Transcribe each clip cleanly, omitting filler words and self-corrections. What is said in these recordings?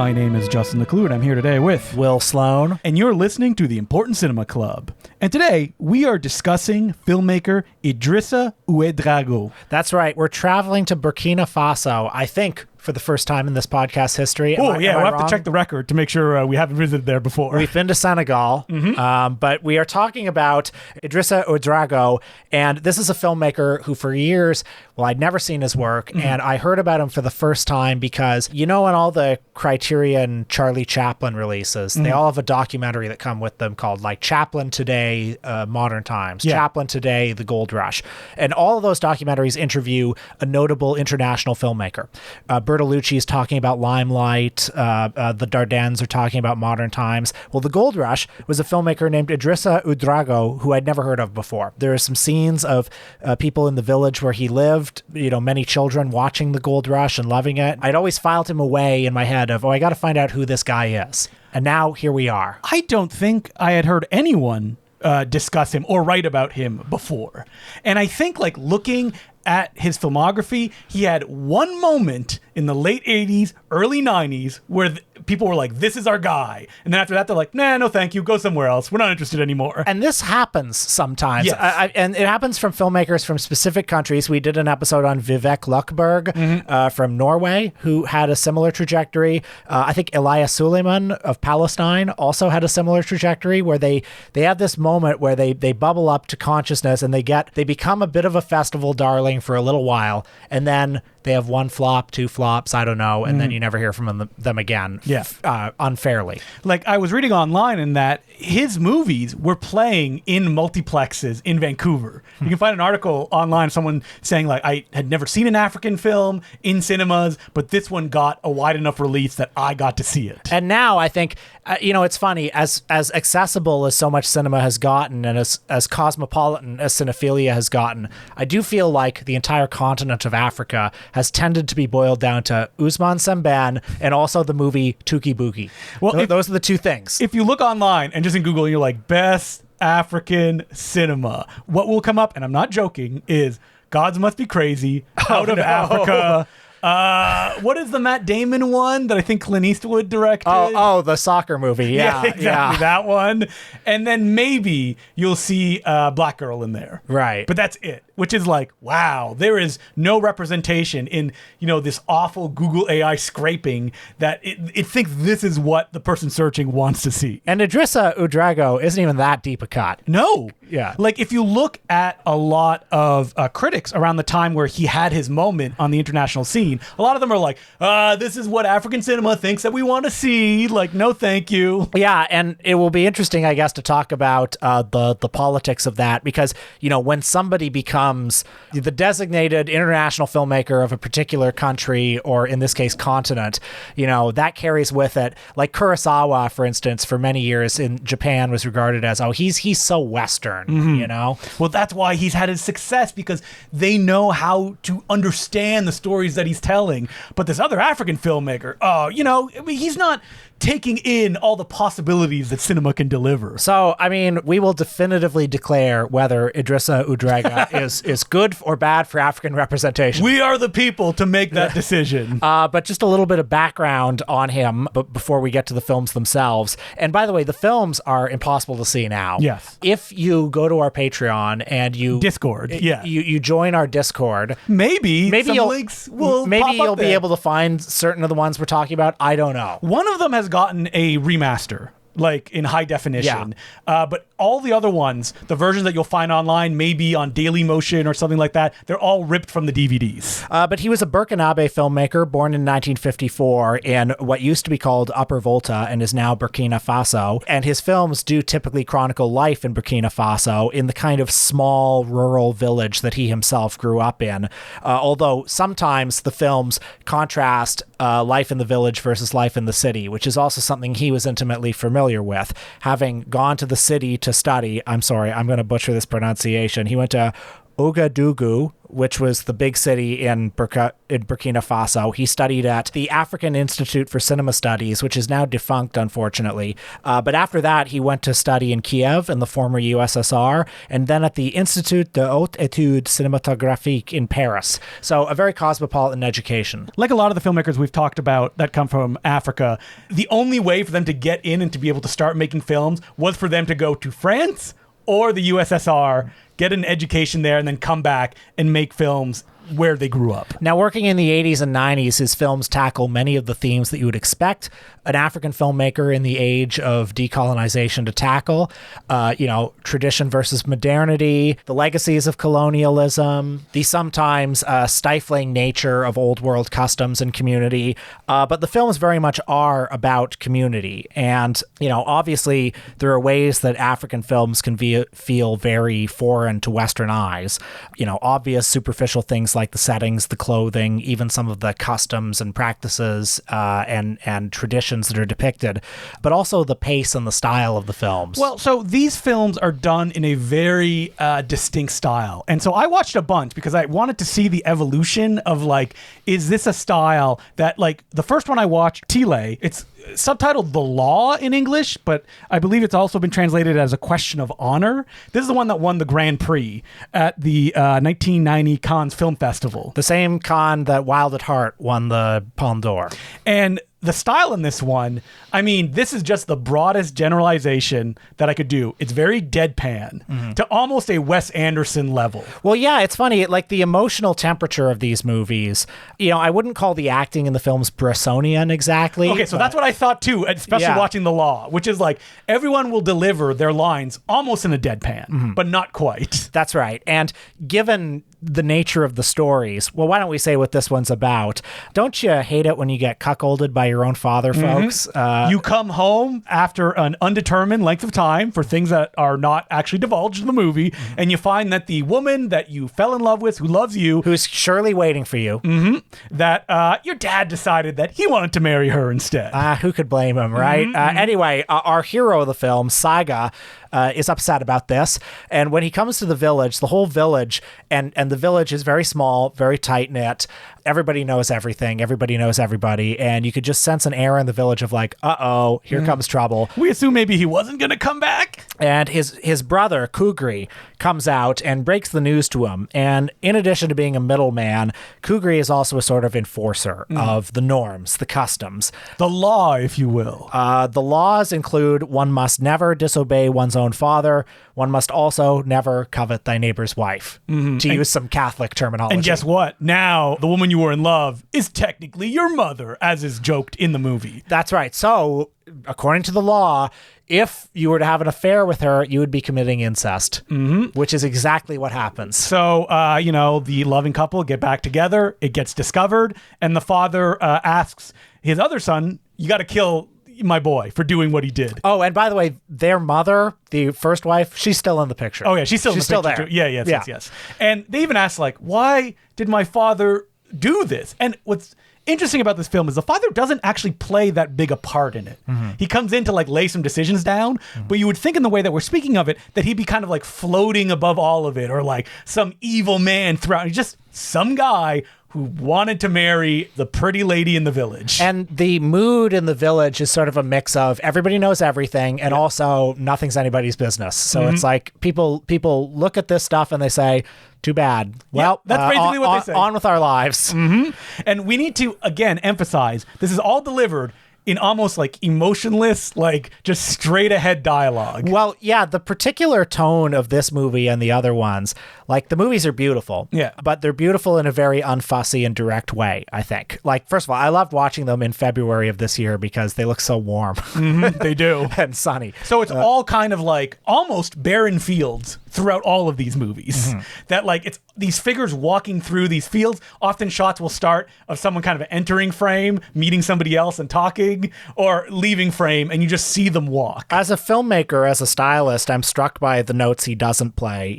My name is Justin Leclue, and I'm here today with Will Sloan. And you're listening to the Important Cinema Club. And today, we are discussing filmmaker Idrissa Ouedraogo. That's right. We're traveling to Burkina Faso, I think, for the first time in this podcast history. We'll have to check the record to make sure we haven't visited there before. We've been to Senegal, but we are talking about Idrissa Ouedraogo, and this is a filmmaker who for years, I'd never seen his work, and I heard about him for the first time because, in all the Criterion Charlie Chaplin releases, they all have a documentary that come with them called Chaplin Today, Modern Times, Chaplin Today, The Gold Rush. And all of those documentaries interview a notable international filmmaker. Bertolucci is talking about Limelight. The Dardennes are talking about Modern Times. Well, The Gold Rush was a filmmaker named Idrissa Ouedraogo, who I'd never heard of before. There are some scenes of people in the village where he lived, many children watching The Gold Rush and loving it. I'd always filed him away in my head of, I got to find out who this guy is. And now here we are. I don't think I had heard anyone discuss him or write about him before. And I think looking at his filmography, he had one moment in the late 80s, early 90s where people were like, this is our guy. And then after that, they're like, nah, no, thank you. Go somewhere else. We're not interested anymore. And this happens sometimes. Yes. And it happens from filmmakers from specific countries. We did an episode on Vivek Løkberg from Norway, who had a similar trajectory. I think Elias Suleiman of Palestine also had a similar trajectory where they have this moment where they bubble up to consciousness and they become a bit of a festival darling for a little while, and then they have one flop, two flops, I don't know, and then you never hear from them again. Unfairly. I was reading online in that his movies were playing in multiplexes in Vancouver. You can find an article online, someone saying I had never seen an African film in cinemas, but this one got a wide enough release that I got to see it. And now I think, it's funny, as accessible as so much cinema has gotten and as cosmopolitan as cinephilia has gotten, I do feel like the entire continent of Africa has tended to be boiled down to Ousmane Sembène and also the movie Tuki Boogie. Well, those are the two things. If you look online and just in Google, you're best African cinema, what will come up, and I'm not joking, is Gods Must Be Crazy, Out of Africa. What is the Matt Damon one that I think Clint Eastwood directed? Oh, the soccer movie. Yeah, exactly. That one. And then maybe you'll see Black Girl in there. Right. But that's it, which is wow, there is no representation in, this awful Google AI scraping that it thinks this is what the person searching wants to see. And Idrissa Ouedraogo isn't even that deep a cut. No. Yeah. If you look at a lot of critics around the time where he had his moment on the international scene, a lot of them are like, this is what African cinema thinks that we want to see. No, thank you. Yeah, and it will be interesting, I guess, to talk about the politics of that because, when somebody becomes the designated international filmmaker of a particular country, or in this case, continent, that carries with it. Kurosawa, for instance, for many years in Japan was regarded as, he's so Western, Well, that's why he's had his success, because they know how to understand the stories that he's telling. But this other African filmmaker, he's not taking in all the possibilities that cinema can deliver. So, we will definitively declare whether Idrissa Ouedraogo is good or bad for African representation. We are the people to make that decision. But just a little bit of background on him before we get to the films themselves. And by the way, the films are impossible to see now. Yes. If you go to our Patreon and Discord, you join our Discord, maybe links will pop you'll up be there. able to find certain of the ones we're talking about. I don't know. One of them has gotten a remaster, in high definition. But all the other ones, the versions that you'll find online, maybe on Daily Motion or something like that, they're all ripped from the DVDs. But he was a Burkinabe filmmaker born in 1954 in what used to be called Upper Volta and is now Burkina Faso. And his films do typically chronicle life in Burkina Faso in the kind of small rural village that he himself grew up in. Although sometimes the films contrast life in the village versus life in the city, which is also something he was intimately familiar with, having gone to the city to study. I'm sorry, I'm going to butcher this pronunciation. He went to Ouagadougou, which was the big city in Burkina Faso. He studied at the African Institute for Cinema Studies, which is now defunct, unfortunately. But after that, he went to study in Kiev in the former USSR, and then at the Institut de Haute Étude Cinématographique in Paris. So a very cosmopolitan education. Like a lot of the filmmakers we've talked about that come from Africa, the only way for them to get in and to be able to start making films was for them to go to France or the USSR, get an education there, and then come back and make films where they grew up. Now, working in the 80s and 90s, his films tackle many of the themes that you would expect an African filmmaker in the age of decolonization to tackle. Tradition versus modernity, the legacies of colonialism, the sometimes stifling nature of old world customs and community. But the films very much are about community. And, obviously there are ways that African films can feel very foreign to Western eyes. Obvious superficial things like the settings, the clothing, even some of the customs and practices and traditions that are depicted, but also the pace and the style of the films. Well, so these films are done in a very distinct style. And so I watched a bunch because I wanted to see the evolution of is this a style that the first one I watched, Tile, it's subtitled The Law in English, but I believe it's also been translated as A Question of Honor. This is the one that won the Grand Prix at the 1990 Cannes Film Festival. The same Cannes that Wild at Heart won the Palme d'Or. And the style in this one, this is just the broadest generalization that I could do. It's very deadpan to almost a Wes Anderson level. Well, yeah, it's funny. The emotional temperature of these movies, I wouldn't call the acting in the films Bressonian exactly. Okay, so that's what I thought too, especially watching The Law, which is everyone will deliver their lines almost in a deadpan, but not quite. That's right. And given the nature of the stories, well, why don't we say what this one's about? Don't you hate it when you get cuckolded by your own father, folks? You come home after an undetermined length of time for things that are not actually divulged in the movie, and you find that the woman that you fell in love with, who loves you, who's surely waiting for you, that your dad decided that he wanted to marry her instead. Who could blame him, right? Anyway, our hero of the film, Saga, is upset about this, and when he comes to the village, the whole village, and the village is very small, very tight-knit. Everybody knows everything. Everybody knows everybody. And you could just sense an air in the village of uh-oh, here comes trouble. We assume maybe he wasn't going to come back. And his brother, Kugri, comes out and breaks the news to him. And in addition to being a middleman, Kugri is also a sort of enforcer of the norms, the customs. The law, if you will. The laws include one must never disobey one's own father. One must also never covet thy neighbor's wife, to use some Catholic terminology. And guess what? Now, the woman you were in love is technically your mother, as is joked in the movie. That's right. So, according to the law, if you were to have an affair with her, you would be committing incest, which is exactly what happens. So, the loving couple get back together, it gets discovered, and the father asks his other son, you got to kill my boy for doing what he did. Oh, and by the way, their mother, the first wife, she's still in the picture. Oh, yeah, she's still there. Too. Yeah, yes. And they even ask, why did my father do this? And what's interesting about this film is the father doesn't actually play that big a part in it. He comes in to lay some decisions down, but you would think in the way that we're speaking of it that he'd be kind of floating above all of it, or some evil man throughout. He's just some guy who wanted to marry the pretty lady in the village. And the mood in the village is sort of a mix of everybody knows everything and also nothing's anybody's business. So it's people look at this stuff and they say, too bad. Well, that's basically what they say. On with our lives. And we need to, again, emphasize, this is all delivered in almost emotionless, just straight ahead dialogue. Well, yeah, the particular tone of this movie and the other ones, the movies are beautiful. Yeah. But they're beautiful in a very unfussy and direct way, I think. First of all, I loved watching them in February of this year because they look so warm. They do. And sunny. So it's all kind of almost barren fields throughout all of these movies. That it's these figures walking through these fields. Often shots will start of someone kind of entering frame, meeting somebody else and talking, or leaving frame, and you just see them walk. As a filmmaker, as a stylist, I'm struck by the notes he doesn't play.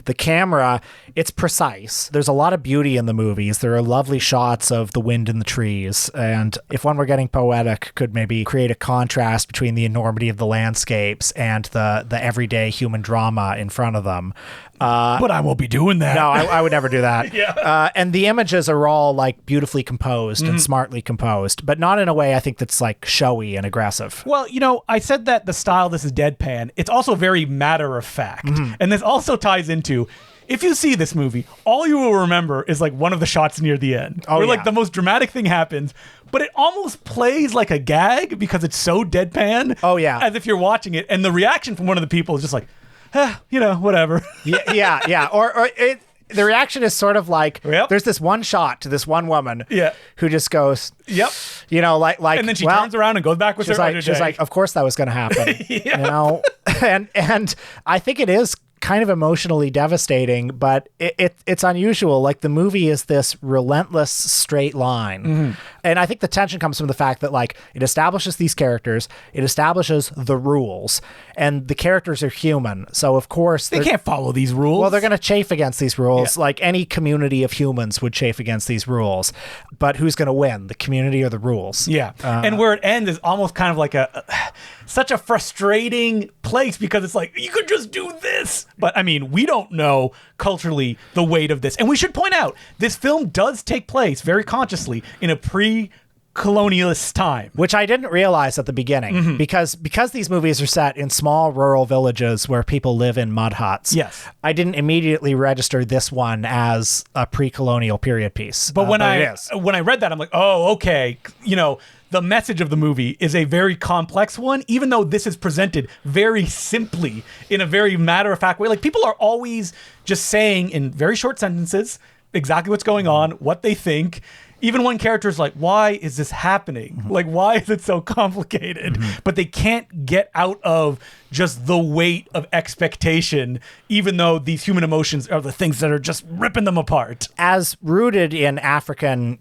The camera, it's precise. There's a lot of beauty in the movies. There are lovely shots of the wind in the trees. And if one were getting poetic, could maybe create a contrast between the enormity of the landscapes and the everyday human drama in front front of them. But I won't be doing that. No, I would never do that. Yeah. And the images are all like beautifully composed and smartly composed, but not in a way I think that's like showy and aggressive. Well, I said that the style, this is deadpan. It's also very matter of fact. And this also ties into, if you see this movie, all you will remember is like one of the shots near the end where like the most dramatic thing happens, but it almost plays like a gag because it's so deadpan. Oh, yeah. As if you're watching it. And the reaction from one of the people is just like, whatever. Yeah. Or the reaction is sort of like, Yep. there's this one shot to this one woman who just goes, Yep. like, And then she turns around and goes back with her other she's day. like, of course that was going to happen. And I think it is kind of emotionally devastating, but it's unusual. Like the movie is this relentless straight line. And I think the tension comes from the fact that like it establishes these characters, it establishes the rules, and the characters are human. So of course they can't follow these rules. Well, they're going to chafe against these rules. Like any community of humans would chafe against these rules. But who's going to win, the community or the rules? Yeah. And where it ends is almost kind of like such a frustrating place because it's like, you could just do this. But I mean, we don't know culturally the weight of this. And we should point out, this film does take place very consciously in a pre-colonialist time. Which I didn't realize at the beginning because these movies are set in small rural villages where people live in mud huts. Yes. I didn't immediately register this one as a pre-colonial period piece. But when I read that, I'm like, oh, okay. The message of the movie is a very complex one, even though this is presented very simply in a very matter-of-fact way. Like, people are always just saying in very short sentences exactly what's going on, what they think. Even one character is like, why is this happening? Like, why is it so complicated? But they can't get out of just the weight of expectation, even though these human emotions are the things that are just ripping them apart. As rooted in African,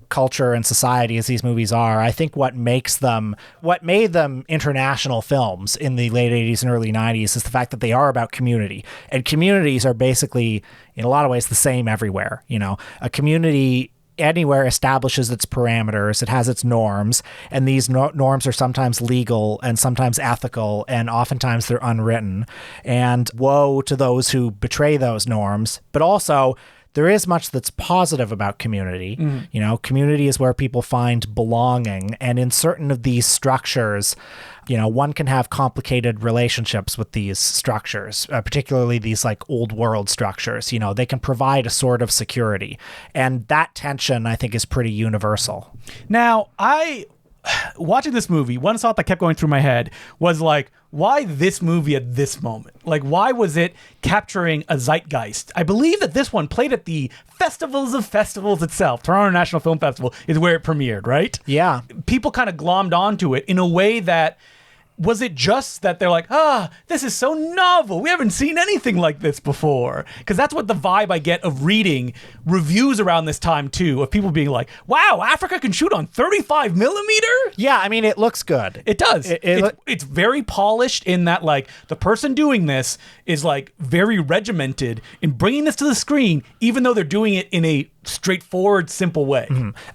culture and society as these movies are, I think what made them international films in the late 80s and early 90s is the fact that they are about community. And communities are basically, in a lot of ways, the same everywhere. A community anywhere establishes its parameters, it has its norms, and these norms are sometimes legal and sometimes ethical, and oftentimes they're unwritten. And woe to those who betray those norms. But also, there is much that's positive about community. Community is where people find belonging, and in certain of these structures, one can have complicated relationships with these structures, particularly these like old world structures. They can provide a sort of security, and that tension I think is pretty universal. Now, watching this movie, one thought that kept going through my head was like, why this movie at this moment? Like, why was it capturing a zeitgeist? I believe that this one played at the Festivals of Festivals itself. Toronto International Film Festival is where it premiered, right? Yeah. People kind of glommed onto it in a way that, was it just that they're like, this is so novel. We haven't seen anything like this before. Because that's what the vibe I get of reading reviews around this time, too, of people being like, wow, Africa can shoot on 35 millimeter? Yeah, I mean, it looks good. It does. It's very polished in that, like, the person doing this is, like, very regimented in bringing this to the screen, even though they're doing it in a straightforward, simple way.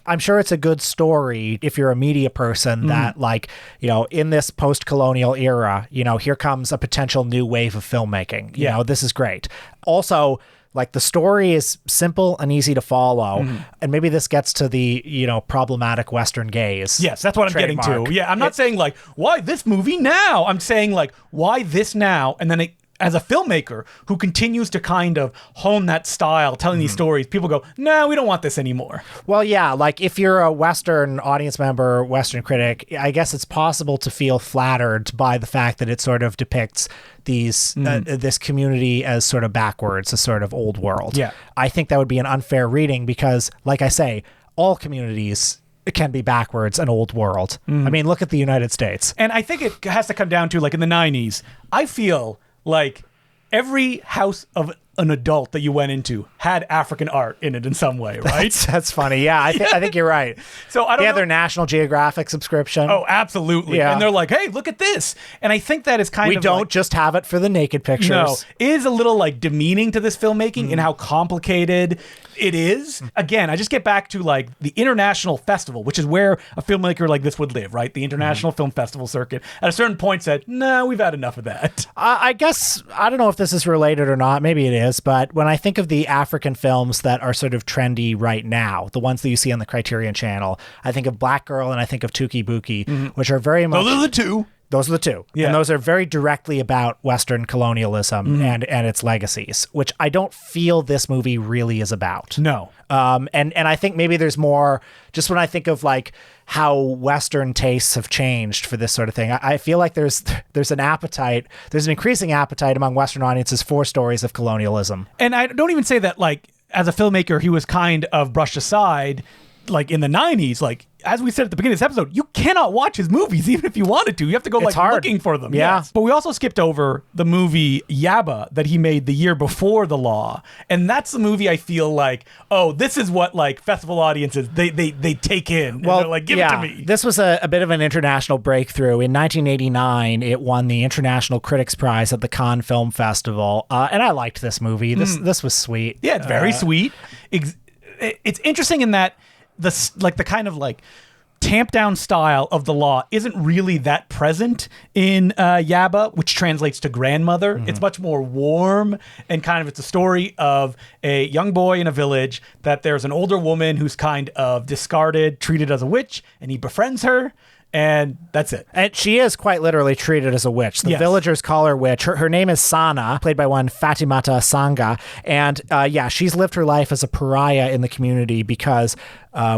I'm sure it's a good story if you're a media person that, like, in this post-colonial era, here comes a potential new wave of filmmaking. This is great. Also, like, the story is simple and easy to follow. And maybe this gets to the, problematic Western gaze. Yes, that's what I'm getting to. Yeah, I'm not saying, like, why this movie now? I'm saying, like, why this now? And then as a filmmaker who continues to kind of hone that style, telling these stories, people go, no, we don't want this anymore. Well, yeah, like if you're a Western audience member, Western critic, I guess it's possible to feel flattered by the fact that it sort of depicts these this community as sort of backwards, as sort of old world. Yeah. I think that would be an unfair reading because, like I say, all communities can be backwards and old world. I mean, look at the United States. And I think it has to come down to, like, in the 90s, I feel like every house of an adult that you went into had African art in it in some way, right? That's funny. Yeah, I think you're right. So I don't know. Their National Geographic subscription. Oh, absolutely. Yeah. And they're like, hey, look at this. And I think that is we don't just have it for the naked pictures. No, is a little like demeaning to this filmmaking in how complicated it is. Again, I just get back to like the international festival, which is where a filmmaker like this would live, right? The international film festival circuit. At a certain point said, no, we've had enough of that. I guess, I don't know if this is related or not. Maybe it is. But when I think of the African films that are sort of trendy right now, the ones that you see on the Criterion Channel, I think of Black Girl and I think of Tuki Buki, which are very much... Those are the two. Those are the two. Yeah. And those are very directly about Western colonialism and its legacies, which I don't feel this movie really is about. No. And I think maybe there's more, just when I think of like how Western tastes have changed for this sort of thing, I feel like there's an appetite, there's an increasing appetite among Western audiences for stories of colonialism. And I don't even say that like as a filmmaker, he was kind of brushed aside like in the 90s, like as we said at the beginning of this episode, you cannot watch his movies even if you wanted to. You have to go like looking for them. Yeah. Yes. But we also skipped over the movie Yaba that he made the year before The Law. And that's the movie I feel like, oh, this is what like festival audiences, they take in. Well, and they're like, give it to me. This was a bit of an international breakthrough. In 1989, it won the International Critics Prize at the Cannes Film Festival. And I liked this movie. This was sweet. Yeah, it's very sweet. It's interesting in that the kind of like tamp down style of The Law isn't really that present in Yaba, which translates to grandmother. It's much more warm and kind of, it's a story of a young boy in a village that there's an older woman who's kind of discarded, treated as a witch, and he befriends her. And that's it. And she is quite literally treated as a witch. The villagers call her witch. Her name is Sana, played by one Fatimata Sanga. And she's lived her life as a pariah in the community because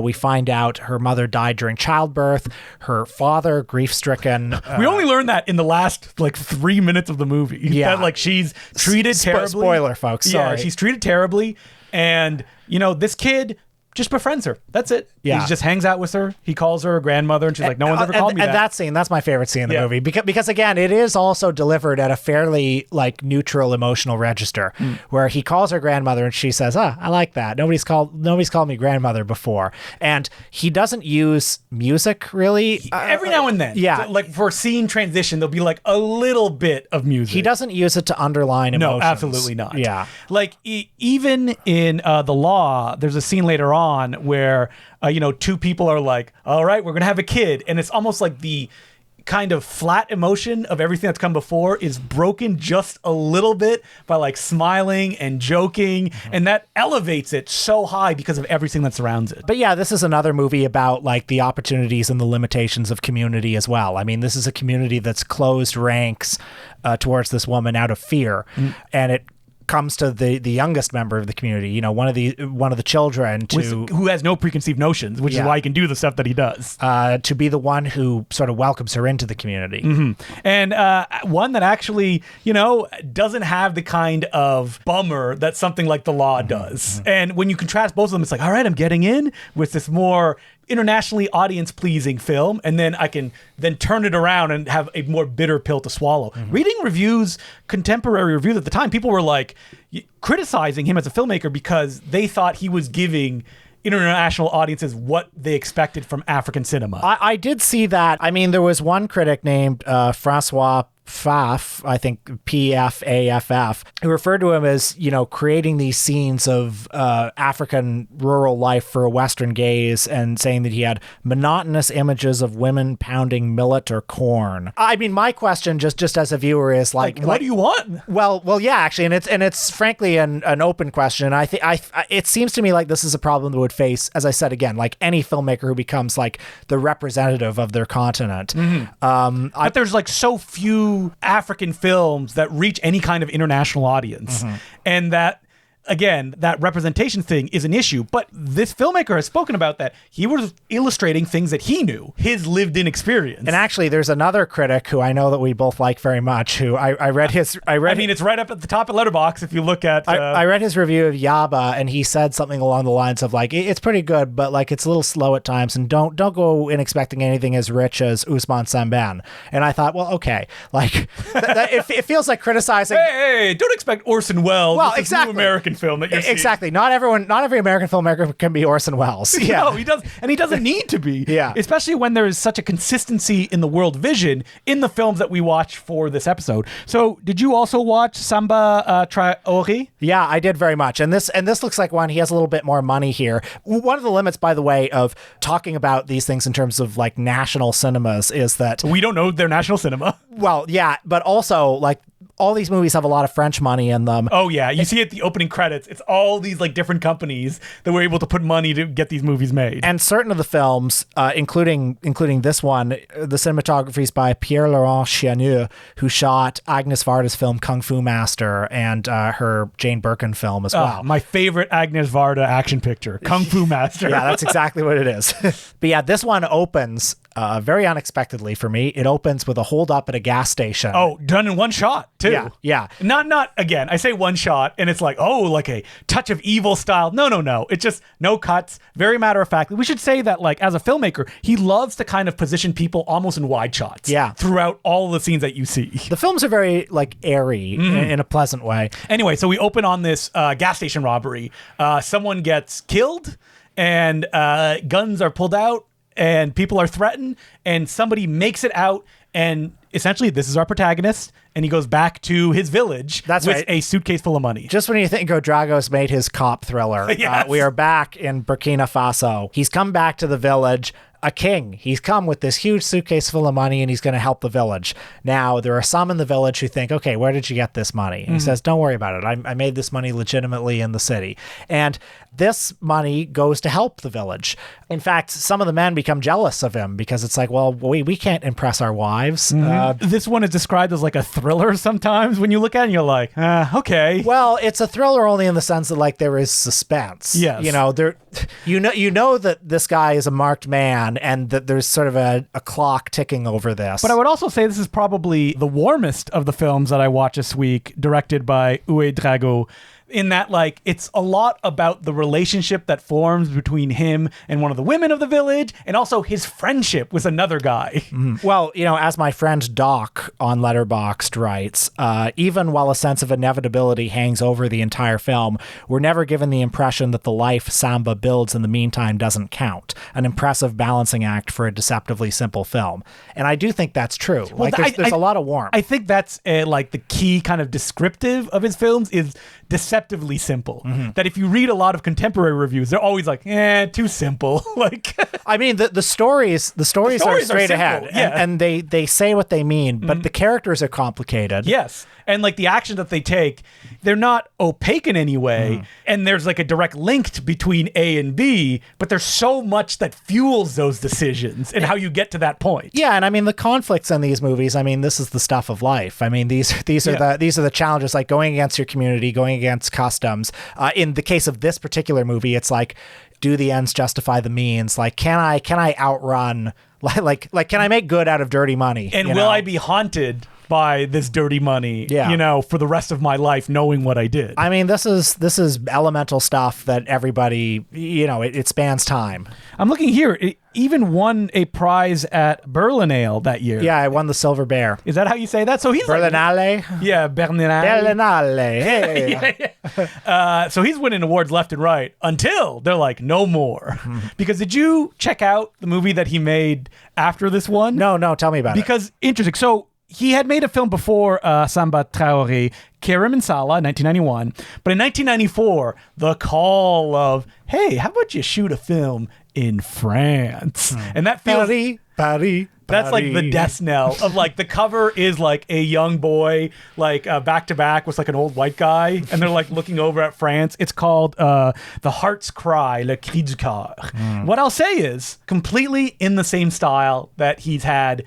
we find out her mother died during childbirth. Her father, grief-stricken. We only learned that in the last like 3 minutes of the movie. Yeah. That like she's treated terribly. Spoiler, folks. Sorry. Yeah, she's treated terribly. And, this kid just befriends her. That's it. Yeah. He just hangs out with her. He calls her a grandmother, and she's like, no one's ever called me that. And that scene, that's my favorite scene in the movie. Because again, it is also delivered at a fairly like neutral emotional register where he calls her grandmother and she says, I like that. Nobody's called me grandmother before. And he doesn't use music really. Every now and then. Yeah. So, like for scene transition, there'll be like a little bit of music. He doesn't use it to underline emotions. No, absolutely not. Yeah. Like even in The Law, there's a scene later on where two people are like, all right, we're gonna have a kid, and it's almost like the kind of flat emotion of everything that's come before is broken just a little bit by like smiling and joking, and that elevates it so high because of everything that surrounds it. But yeah, this is another movie about like the opportunities and the limitations of community as well. I mean, this is a community that's closed ranks towards this woman out of fear, and it comes to the youngest member of the community, one of the children who has no preconceived notions, which is why he can do the stuff that he does, to be the one who sort of welcomes her into the community. And one that actually doesn't have the kind of bummer that something like The Law does. And when you contrast both of them, it's like, all right, I'm getting in with this more internationally audience-pleasing film, and then I can then turn it around and have a more bitter pill to swallow. Reading reviews, contemporary reviews at the time, people were like criticizing him as a filmmaker because they thought he was giving international audiences what they expected from African cinema. I did see that. I mean, there was one critic named Francois Pfaff, I think Pfaff, who referred to him as, creating these scenes of African rural life for a Western gaze, and saying that he had monotonous images of women pounding millet or corn. I mean, my question, just as a viewer, is like what do you want? Well, yeah, actually, and it's frankly an open question. I think it seems to me like this is a problem that would face, as I said again, like any filmmaker who becomes like the representative of their continent. But there's like so few African films that reach any kind of international audience, and that again, that representation thing is an issue, but this filmmaker has spoken about that. He was illustrating things that he knew, his lived-in experience. And actually, there's another critic who I know that we both like very much, who I read his... I mean, it's right up at the top of Letterboxd if you look at... I read his review of Yaba, and he said something along the lines of, like, it's pretty good, but, like, it's a little slow at times, and don't go in expecting anything as rich as Ousmane Sembène. And I thought, well, okay. Like, it feels like criticizing... Hey, don't expect Orson Welles. Well, exactly. New American American film that you're seeing. Exactly. Not every American filmmaker can be Orson Welles. Yeah. No, he does, and he doesn't need to be. Yeah. Especially when there is such a consistency in the world vision in the films that we watch for this episode. So, did you also watch Samba Traoré? Yeah, I did very much. And this looks like one, he has a little bit more money here. One of the limits, by the way, of talking about these things in terms of like national cinemas is that We don't know their national cinema. well, yeah, but also like all these movies have a lot of French money in them. Oh yeah, you see at the opening credits, it's all these like different companies that were able to put money to get these movies made. And certain of the films, including this one, the cinematography is by Pierre-Laurent Chianeux, who shot Agnes Varda's film Kung Fu Master and her Jane Birkin film as well. My favorite Agnes Varda action picture, Kung Fu Master. Yeah, that's exactly what it is. But yeah, this one opens very unexpectedly for me. It opens with a hold up at a gas station. Oh, done in one shot too. Yeah. Not again. I say one shot, and it's like, oh, like a touch of evil style. No. It's just no cuts. Very matter of fact. We should say that, like, as a filmmaker, he loves to kind of position people almost in wide shots. Yeah. Throughout all the scenes that you see. The films are very like airy in a pleasant way. Anyway, so we open on this gas station robbery. Someone gets killed, and guns are pulled out, and people are threatened, and somebody makes it out, and essentially this is our protagonist, and he goes back to his village That's with right. a suitcase full of money. Just when you think Ouedraogo's made his cop thriller, Yes. we are back in Burkina Faso. He's come back to the village. A king. He's come with this huge suitcase full of money and he's going to help the village. Now, there are some in the village who think, okay, where did you get this money? And he says, don't worry about it. I made this money legitimately in the city. And this money goes to help the village. In fact, some of the men become jealous of him because it's like, well, we can't impress our wives. This one is described as like a thriller sometimes. When you look at it and you're like, okay. Well, it's a thriller only in the sense that like there is suspense. Yes. You know, you know that this guy is a marked man and that there's sort of a clock ticking over this. But I would also say this is probably the warmest of the films that I watched this week, directed by Ouedraogo, in that, like, it's a lot about the relationship that forms between him and one of the women of the village, and also his friendship with another guy. Well, you know, as my friend Doc on Letterboxd writes, even while a sense of inevitability hangs over the entire film, we're never given the impression that the life Samba builds in the meantime doesn't count. An impressive balancing act for a deceptively simple film. And I do think that's true. Well, like, there's a lot of warmth. I think that's like the key kind of descriptive of his films is deceptively simple. That if you read a lot of contemporary reviews, they're always like, too simple. Like, I mean, the stories are straight simple, ahead, yeah. and they say what they mean, but the characters are complicated. yes. And like the actions that they take, they're not opaque in any way. And there's like a direct link between A and B, but there's so much that fuels those decisions and how you get to that point. Yeah, and I mean the conflicts in these movies. I mean, this is the stuff of life. I mean, these are the challenges, like going against your community, going against customs. In the case of this particular movie, it's like, do the ends justify the means? Like, can I outrun? Like, can I make good out of dirty money? And will I be haunted by this dirty money, for the rest of my life, knowing what I did? I mean, this is elemental stuff that everybody, it spans time. I'm looking here. It even won a prize at Berlinale that year. Yeah, I won the Silver Bear. Is that how you say that? So he's Berlinale? Yeah, Berlinale. Berlinale. Hey. So he's winning awards left and right until they're like, no more. Because did you check out the movie that he made after this one? No, tell me about it. Because interesting. So he had made a film before Samba Traoré, Karim and Salah, 1991. But in 1994, the call of, hey, how about you shoot a film in France? And that feels... Paris. That's like the death knell of like the cover is like a young boy like back to back with like an old white guy, and they're like looking over at France. It's called The Heart's Cry, Le Cri du Cœur. What I'll say is completely in the same style that he's had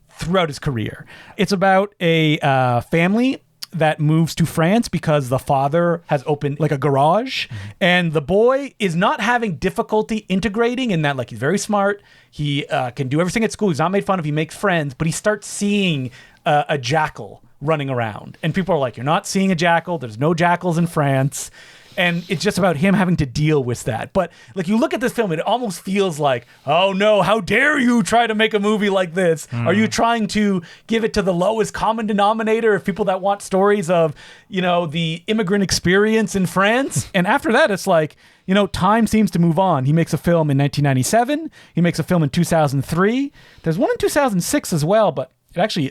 throughout his career. It's about a family that moves to France because the father has opened like a garage, and the boy is not having difficulty integrating in that, like, he's very smart. He can do everything at school. He's not made fun of. He makes friends, but he starts seeing a jackal running around, and people are like, you're not seeing a jackal. There's no jackals in France. And it's just about him having to deal with that. But like you look at this film, it almost feels like, oh no, how dare you try to make a movie like this? Are you trying to give it to the lowest common denominator of people that want stories of, the immigrant experience in France? And after that, it's like, time seems to move on. He makes a film in 1997. He makes a film in 2003. There's one in 2006 as well, but it actually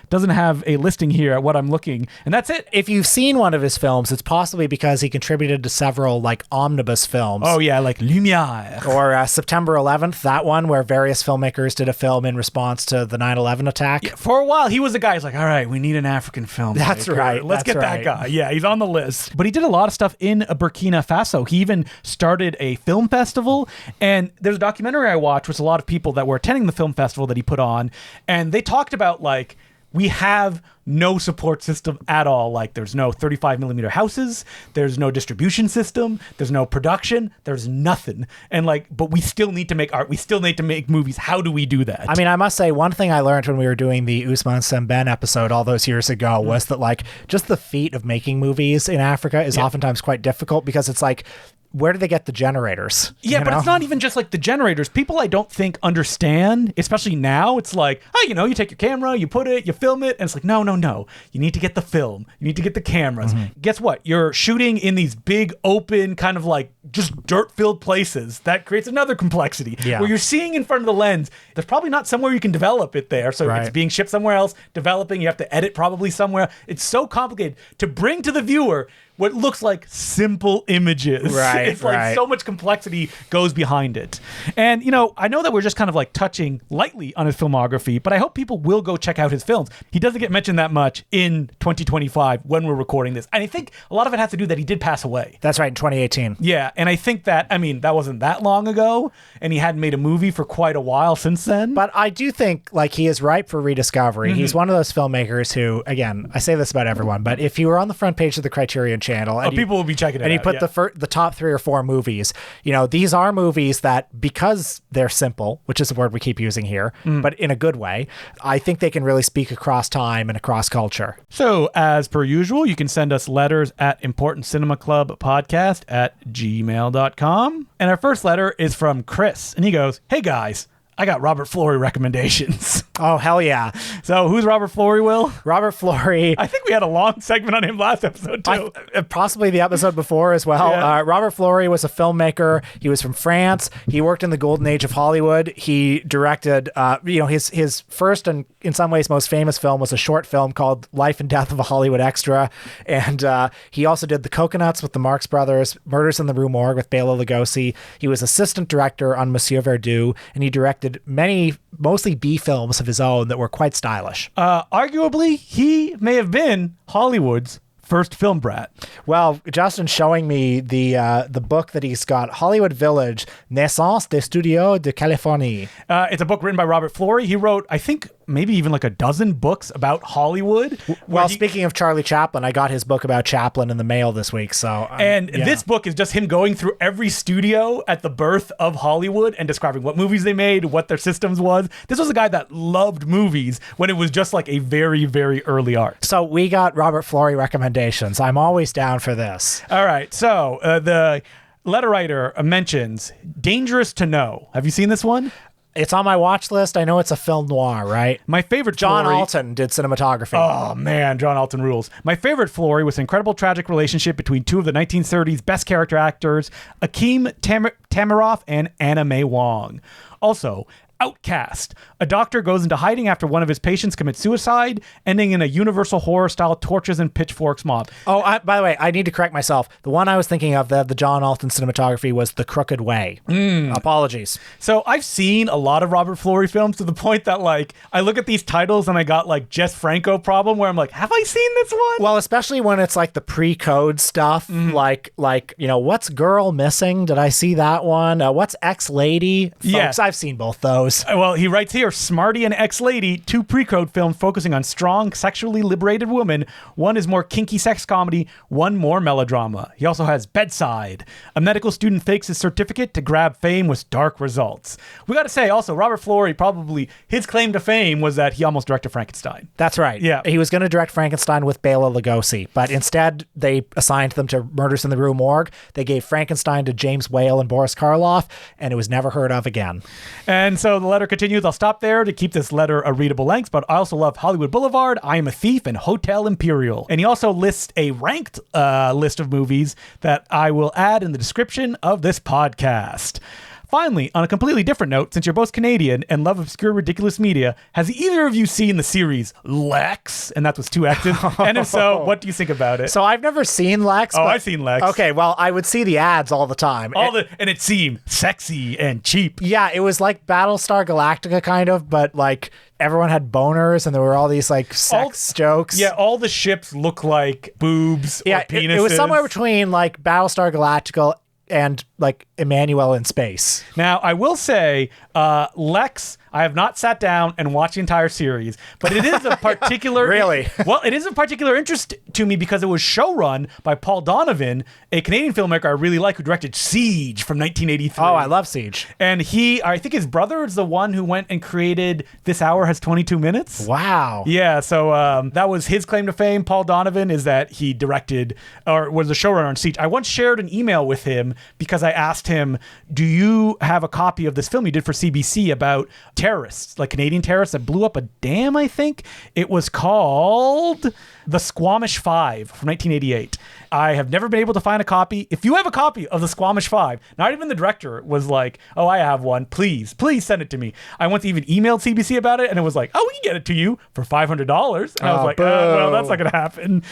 doesn't have a listing here at what I'm looking, and that's it. If you've seen one of his films, it's possibly because he contributed to several like omnibus films. Oh yeah, like Lumière. Or September 11th, that one where various filmmakers did a film in response to the 9/11 attack. Yeah, for a while, he was the guy who's like, all right, we need an African film. That's right. Let's get that guy. Yeah, he's on the list. But he did a lot of stuff in Burkina Faso. He even started a film festival, and there's a documentary I watched with a lot of people that were attending the film festival that he put on, and they talked about like, we have no support system at all. Like there's no 35 millimeter houses, there's no distribution system, there's no production, there's nothing. And like, but we still need to make art. We still need to make movies. How do we do that? I mean, I must say one thing I learned when we were doing the Ousmane Sembène episode all those years ago was that like just the feat of making movies in Africa is oftentimes quite difficult because it's like, where do they get the generators? Yeah, but it's not even just like the generators. People I don't think understand, especially now. It's like, you take your camera, you put it, you film it, and it's like, no. You need to get the film. You need to get the cameras. Guess what? You're shooting in these big, open, kind of like just dirt-filled places. That creates another complexity. Yeah. Where you're seeing in front of the lens, there's probably not somewhere you can develop it there. So it's being shipped somewhere else, developing, you have to edit probably somewhere. It's so complicated to bring to the viewer what looks like simple images. Right, it's like so much complexity goes behind it. And, I know that we're just kind of like touching lightly on his filmography, but I hope people will go check out his films. He doesn't get mentioned that much in 2025 when we're recording this. And I think a lot of it has to do that he did pass away. That's right, in 2018. Yeah, and I think that, that wasn't that long ago, and he hadn't made a movie for quite a while since then. But I do think like he is ripe for rediscovery. He's one of those filmmakers who, again, I say this about everyone, but if you were on the front page of the Criterion channel and people will be checking it out. And he put the top 3 or 4 movies. These are movies that, because they're simple, which is a word we keep using here, but in a good way, I think they can really speak across time and across culture. So, as per usual, you can send us letters at importantcinemaclubpodcast@gmail.com. And our first letter is from Chris, and he goes, "Hey guys, I got Robert Florey recommendations." Oh, hell yeah. So who's Robert Florey, Will? Robert Florey. I think we had a long segment on him last episode, too. Possibly the episode before as well. Yeah. Robert Florey was a filmmaker. He was from France. He worked in the golden age of Hollywood. He directed, his first and in some ways most famous film was a short film called Life and Death of a Hollywood Extra. And he also did The Coconuts with the Marx Brothers, Murders in the Rue Morgue with Bela Lugosi. He was assistant director on Monsieur Verdoux, and he directed many, mostly B films of his own that were quite stylish. Arguably, he may have been Hollywood's first film brat. Well, Justin's showing me the book that he's got, Hollywood Village, Naissance des Studios de Californie. It's a book written by Robert Florey. He wrote, I think, maybe even like a dozen books about Hollywood. Well, speaking of Charlie Chaplin, I got his book about Chaplin in the mail this week. So, this book is just him going through every studio at the birth of Hollywood and describing what movies they made, what their systems was. This was a guy that loved movies when it was just like a very, very early art. So we got Robert Florey recommendations. I'm always down for this. All right. So the letter writer mentions Dangerous to Know. Have you seen this one? It's on my watch list. I know it's a film noir, right? My favorite John Florey, Alton did cinematography. Oh, man, John Alton rules. My favorite Florey was an incredible tragic relationship between two of the 1930s best character actors, Akeem Tamiroff and Anna May Wong. Also, Outcast. A doctor goes into hiding after one of his patients commits suicide, ending in a Universal horror-style torches and pitchforks mob. Oh, by the way, I need to correct myself. The one I was thinking of, the John Alton cinematography, was The Crooked Way. Apologies. So I've seen a lot of Robert Florey films to the point that, like, I look at these titles and I got, like, Jess Franco problem where I'm like, have I seen this one? Well, especially when it's, like, the pre-code stuff, like what's Girl Missing? Did I see that one? What's Ex-Lady? Folks, Yes. I've seen both those. news. Well, he writes here, Smarty and Ex-Lady, 2 pre-code films focusing on strong, sexually liberated women. One is more kinky sex comedy, one more melodrama. He also has Bedside. A medical student fakes his certificate to grab fame with dark results. We got to say, also, Robert Florey, probably his claim to fame was that he almost directed Frankenstein. That's right. Yeah. He was going to direct Frankenstein with Bela Lugosi, but instead they assigned them to Murders in the Rue Morgue. They gave Frankenstein to James Whale and Boris Karloff, and it was never heard of again. And so the letter continues. I'll stop there to keep this letter a readable length, but I also love Hollywood Boulevard, I Am a Thief, and Hotel Imperial. And he also lists a ranked list of movies that I will add in the description of this podcast. Finally, on a completely different note, since you're both Canadian and love obscure, ridiculous media, has either of you seen the series Lex? And that was 2 X's. And if so, what do you think about it? So I've never seen Lex. Oh, I've seen Lex. Okay, well, I would see the ads all the time. And it seemed sexy and cheap. Yeah, it was like Battlestar Galactica kind of, but like everyone had boners and there were all these like sex jokes. Yeah, all the ships look like boobs or penises. It was somewhere between like Battlestar Galactica and like Emmanuel in space. Now, I will say, Lex, I have not sat down and watched the entire series, but it is a particular... Really? Well, it is a particular interest to me because it was showrun by Paul Donovan, a Canadian filmmaker I really like who directed Siege from 1983. Oh, I love Siege. And I think his brother is the one who went and created This Hour Has 22 Minutes. Wow. Yeah, so that was his claim to fame. Paul Donovan is that he directed or was the showrunner on Siege. I once shared an email with him because I asked him, do you have a copy of this film you did for CBC about terrorists, like Canadian terrorists that blew up a dam, I think? It was called The Squamish Five from 1988. I have never been able to find a copy. If you have a copy of The Squamish Five, not even the director was like, oh, I have one. Please send it to me. I once even emailed CBC about it, and it was like, oh, we can get it to you for $500. And I was like, well, that's not going to happen.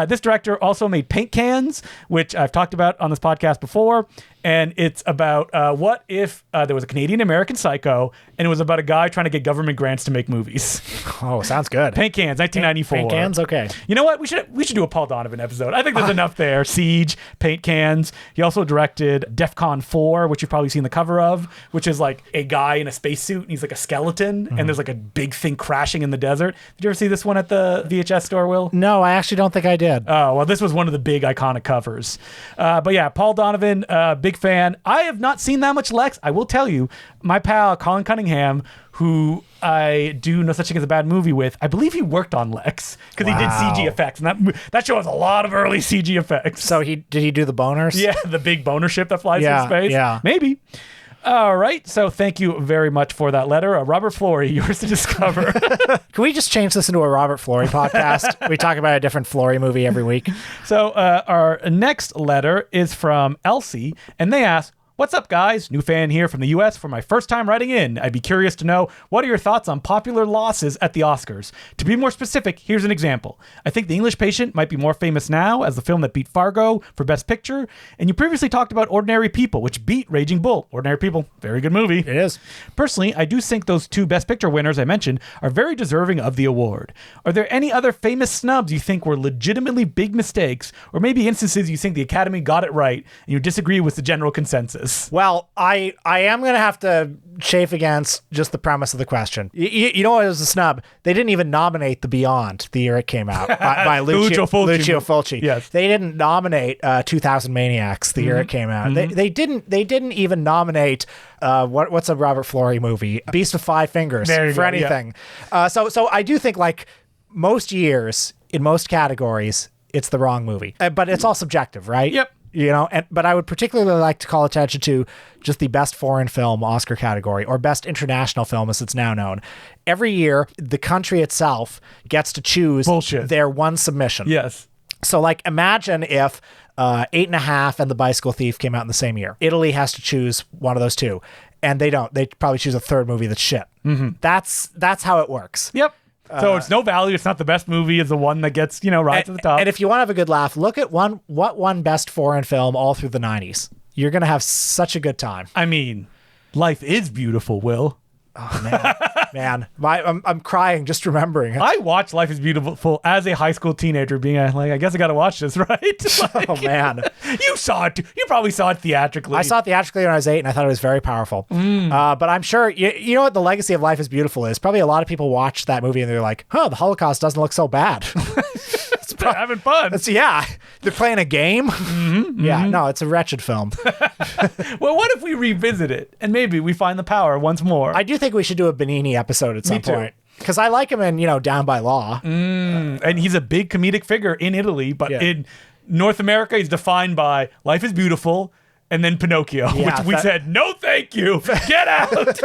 This director also made Paint Cans, which I've talked about on this podcast before. And it's about what if there was a Canadian-American Psycho, and it was about a guy trying to get government grants to make movies. Oh, sounds good. Paint Cans, 1994. Paint Cans, okay. You know what? We should do a Paul Donovan episode. I think there's enough there. Siege, Paint Cans. He also directed DEFCON 4, which you've probably seen the cover of, which is like a guy in a spacesuit, and he's like a skeleton, and there's like a big thing crashing in the desert. Did you ever see this one at the VHS store, Will? No, I actually don't think I did. Oh, well, this was one of the big iconic covers. But yeah, Paul Donovan, big fan. I have not seen that much Lex. I will tell you, my pal Colin Cunningham, who I do No Such Thing as a Bad Movie with, I believe he worked on Lex because he did CG effects, and that show has a lot of early CG effects. So did he do the boners? Yeah, the big boner ship that flies through space. Yeah, maybe. All right, so thank you very much for that letter. Robert Florey, yours to discover. Can we just change this into a Robert Florey podcast? We talk about a different Florey movie every week. So our next letter is from Elsie, and they ask, what's up, guys? New fan here from the U.S. for my first time writing in. I'd be curious to know, what are your thoughts on popular losses at the Oscars? To be more specific, here's an example. I think The English Patient might be more famous now as the film that beat Fargo for Best Picture, and you previously talked about Ordinary People, which beat Raging Bull. Ordinary People, very good movie. It is. Personally, I do think those 2 Best Picture winners I mentioned are very deserving of the award. Are there any other famous snubs you think were legitimately big mistakes, or maybe instances you think the Academy got it right and you disagree with the general consensus? Well, I am going to have to chafe against just the premise of the question. You know what was a snub? They didn't even nominate The Beyond the year it came out by Lucio Fulci. Yes. They didn't nominate 2000 Maniacs the year it came out. They didn't even nominate what's a Robert Florey movie? Beast of Five Fingers for anything. Yeah. So I do think like most years in most categories it's the wrong movie. But it's all subjective, right? Yep. You know, but I would particularly like to call attention to just the best foreign film Oscar category, or best international film as it's now known. Every year, the country itself gets to choose their one submission. Yes. So like imagine if 8.5 and The Bicycle Thief came out in the same year. Italy has to choose one of those 2. And they don't. They probably choose a third movie that's shit. Mm-hmm. That's how it works. Yep. So it's no value. It's not the best movie. It's the one that gets, right to the top. And if you want to have a good laugh, look at what won best foreign film all through the 90s. You're going to have such a good time. I mean, life is beautiful, Will. Oh man, I'm crying just remembering it. I watched Life is Beautiful as a high school teenager, being like, I guess I got to watch this, right? Like, Oh man, you saw it. You probably saw it theatrically. I saw it theatrically when I was 8, and I thought it was very powerful. But I'm sure you know what the legacy of Life is Beautiful is. Probably a lot of people watched that movie and they're like, "Huh, the Holocaust doesn't look so bad." They're having fun. They're playing a game. Yeah, no, it's a wretched film. Well, what if we revisit it and maybe we find the power once more? I do think we should do a Benigni episode at some point. Because I like him in, Down by Law. And he's a big comedic figure in Italy, but in North America, he's defined by Life is Beautiful and then Pinocchio, which we said, no, thank you. Get out.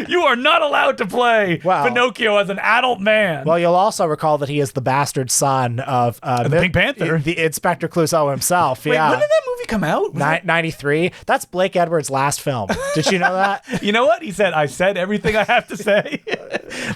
You are not allowed to play Pinocchio as an adult man. Well, you'll also recall that he is the bastard son of the Pink Panther. The Inspector Clouseau himself. Wait, when did that movie come out? 93. That's Blake Edwards' last film. Did you know that? You know what? He said, I said everything I have to say.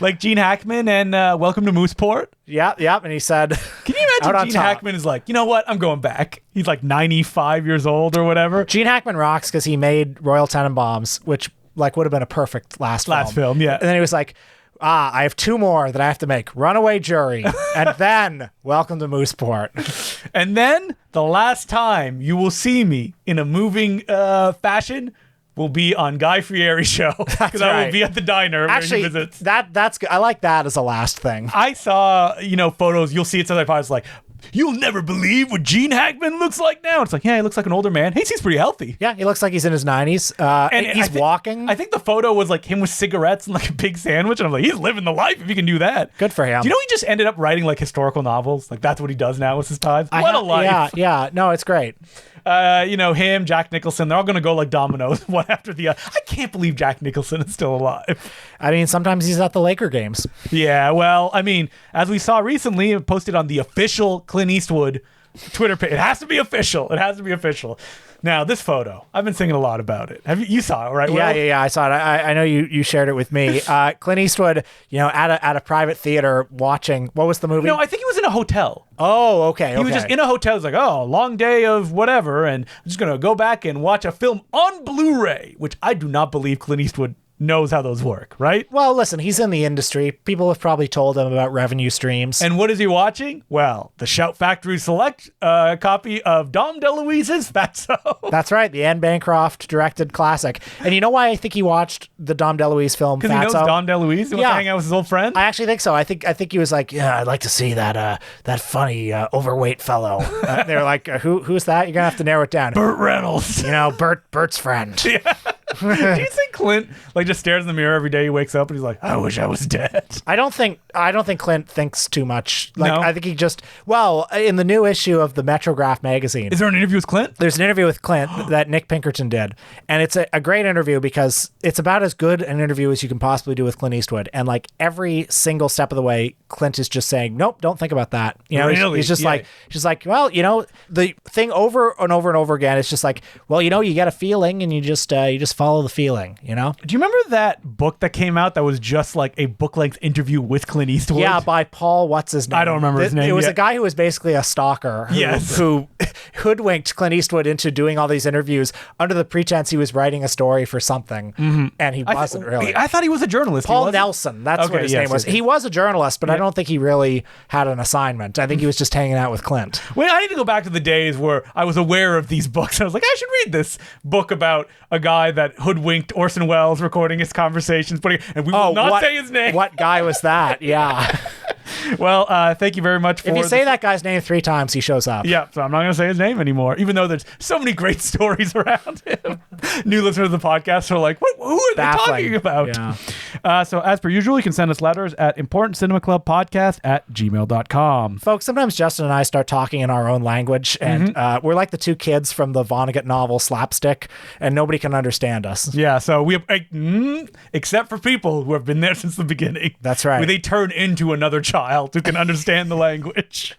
Like Gene Hackman and Welcome to Mooseport. Yeah. And he said... Can you imagine Gene Hackman is like, you know what? I'm going back. He's like 95 years old or whatever. Gene Hackman rocks because he made Royal Tenenbaums, which would have been a perfect last film, yeah. And then he was like, I have 2 more that I have to make. Runaway Jury. And then Welcome to Mooseport. And then the last time you will see me in a moving fashion will be on Guy Fieri's show. Because I will be at the diner where he visits. That's good. I like that as a last thing. I saw, photos. You'll see it sometimes. It's like, you'll never believe what Gene Hackman looks like now. It's like, yeah, he looks like an older man. He seems pretty healthy. Yeah, he looks like he's in his 90s. And he's walking. I think the photo was like him with cigarettes and like a big sandwich. And I'm like, he's living the life if he can do that. Good for him. Do you know he just ended up writing like historical novels? Like that's what he does now with his time. What a life. Yeah. No, it's great. Him, Jack Nicholson, they're all going to go like dominoes one after the other. I can't believe Jack Nicholson is still alive. I mean, sometimes he's at the Laker games. Yeah, well, I mean, as we saw recently, it posted on the official Clint Eastwood Twitter page. It has to be official. Now, this photo, I've been singing a lot about it. You saw it, right? Yeah, I saw it. I know you shared it with me. Clint Eastwood, at a private theater watching, what was the movie? No, I think he was in a hotel. Oh, okay. He was just in a hotel. He's like, oh, long day of whatever, and I'm just going to go back and watch a film on Blu-ray, which I do not believe Clint Eastwood knows how those work, right? Well, listen, he's in the industry. People have probably told him about revenue streams. And what is he watching? Well, the Shout Factory Select copy of Dom DeLuise's Fatso. That's right, the Anne Bancroft directed classic. And you know why I think he watched the Dom DeLuise film Fatso? Because he knows Dom DeLuise? He wants to hang out with his old friend? I actually think so. I think he was like, yeah, I'd like to see that funny overweight fellow. They were like, who's that? You're going to have to narrow it down. Burt Reynolds. Bert's friend. Yeah. Do you think Clint just stares in the mirror every day he wakes up and he's like, I wish I was dead? I don't think Clint thinks too much. No? I think he just in the new issue of the Metrograph magazine. Is there an interview with Clint? There's an interview with Clint that Nick Pinkerton did. And it's a great interview because it's about as good an interview as you can possibly do with Clint Eastwood. And like every single step of the way, Clint is just saying, nope, don't think about that. Really? He's just like, well, the thing over and over and over again, it's just like, well, you get a feeling and you just follow the feeling, Do you remember that book that came out that was just like a book-length interview with Clint Eastwood? Yeah, by Paul, what's his name? I don't remember his name. It was a guy who was basically a stalker who hoodwinked Clint Eastwood into doing all these interviews under the pretense he was writing a story for something, and he wasn't really. I thought he was a journalist. Paul Nelson, that's what his name was. He was a journalist, but I don't think he really had an assignment. I think he was just hanging out with Clint. Well, I need to go back to the days where I was aware of these books. I was like, I should read this book about a guy that hoodwinked Orson Welles recording his conversations, and we will not say his name. What guy was that? Yeah. Well, thank you very much for... If you say that guy's name 3 times, he shows up. Yeah, so I'm not going to say his name anymore, even though there's so many great stories around him. New listeners of the podcast are like, who are they talking about? Yeah. So as per usual, you can send us letters at importantcinemaclubpodcast@gmail.com. Folks, sometimes Justin and I start talking in our own language, and we're like the 2 kids from the Vonnegut novel Slapstick, and nobody can understand us. Yeah, so we have, except for people who have been there since the beginning. That's right. Where they turn into another child. child who can understand the language.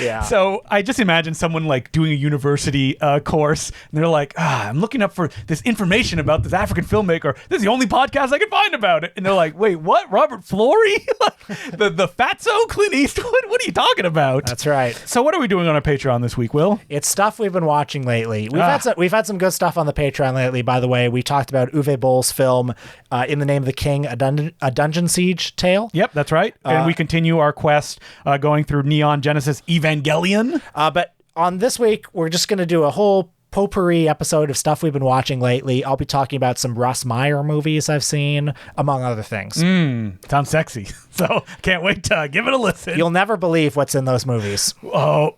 Yeah. So I just imagine someone like doing a university course, and they're like, I'm looking up for this information about this African filmmaker. This is the only podcast I can find about it. And they're like, wait, what? Robert Flory? the fatso Clint Eastwood? What are you talking about? That's right. So what are we doing on our Patreon this week, Will? It's stuff we've been watching lately. We've had some good stuff on the Patreon lately, by the way. We talked about Uwe Boll's film, In the Name of the King, a Dungeon Siege Tale. Yep, that's right. And we continue our quest going through Neon Genesis Evangelion. But on this week, we're just going to do a whole potpourri episode of stuff we've been watching lately. I'll be talking about some Russ Meyer movies I've seen, among other things. Sounds sexy. So can't wait to give it a listen. You'll never believe what's in those movies. Oh,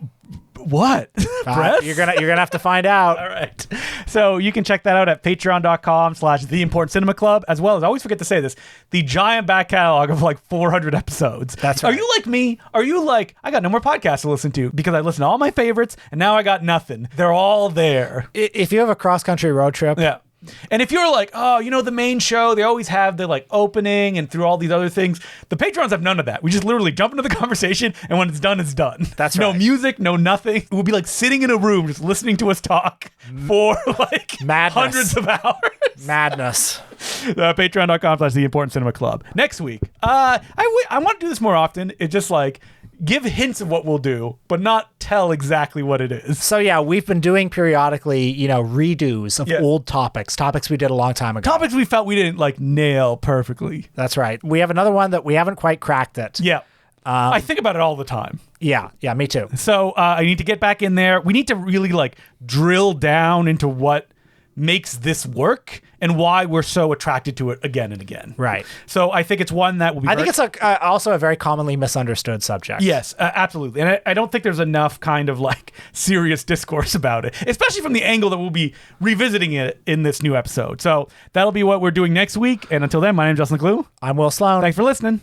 what? Press? You're gonna have to find out. All right. So you can check that out at patreon.com/The Important Cinema Club, as well as, I always forget to say this, the giant back catalog of like 400 episodes. That's right. Are you like me? Are you like, I got no more podcasts to listen to because I listen to all my favorites and now I got nothing. They're all there. If you have a cross-country road trip, Yeah. And if you're like, oh, you know, the main show, they always have the like opening and through all these other things. The Patrons have none of that. We just literally jump into the conversation, and when it's done, it's done. That's no right. music, no nothing. We'll be like sitting in a room just listening to us talk for like Madness. hundreds of hours. Madness. Patreon.com/The Important Cinema Club. Next week, I want to do this more often. It's just like give hints of what we'll do, but not tell exactly what it is. So yeah, we've been doing periodically, redos of old topics we did a long time ago. Topics we felt we didn't like nail perfectly. That's right. We have another one that we haven't quite cracked it. Yeah. I think about it all the time. Yeah, me too. So I need to get back in there. We need to really like drill down into what makes this work and why we're so attracted to it again and again. Right. So I think it's one that will be. I think it's also a very commonly misunderstood subject. Yes, absolutely. And I don't think there's enough kind of like serious discourse about it, especially from the angle that we'll be revisiting it in this new episode. So that'll be what we're doing next week. And until then, my name's Justin Clue. I'm Will Sloan. Thanks for listening.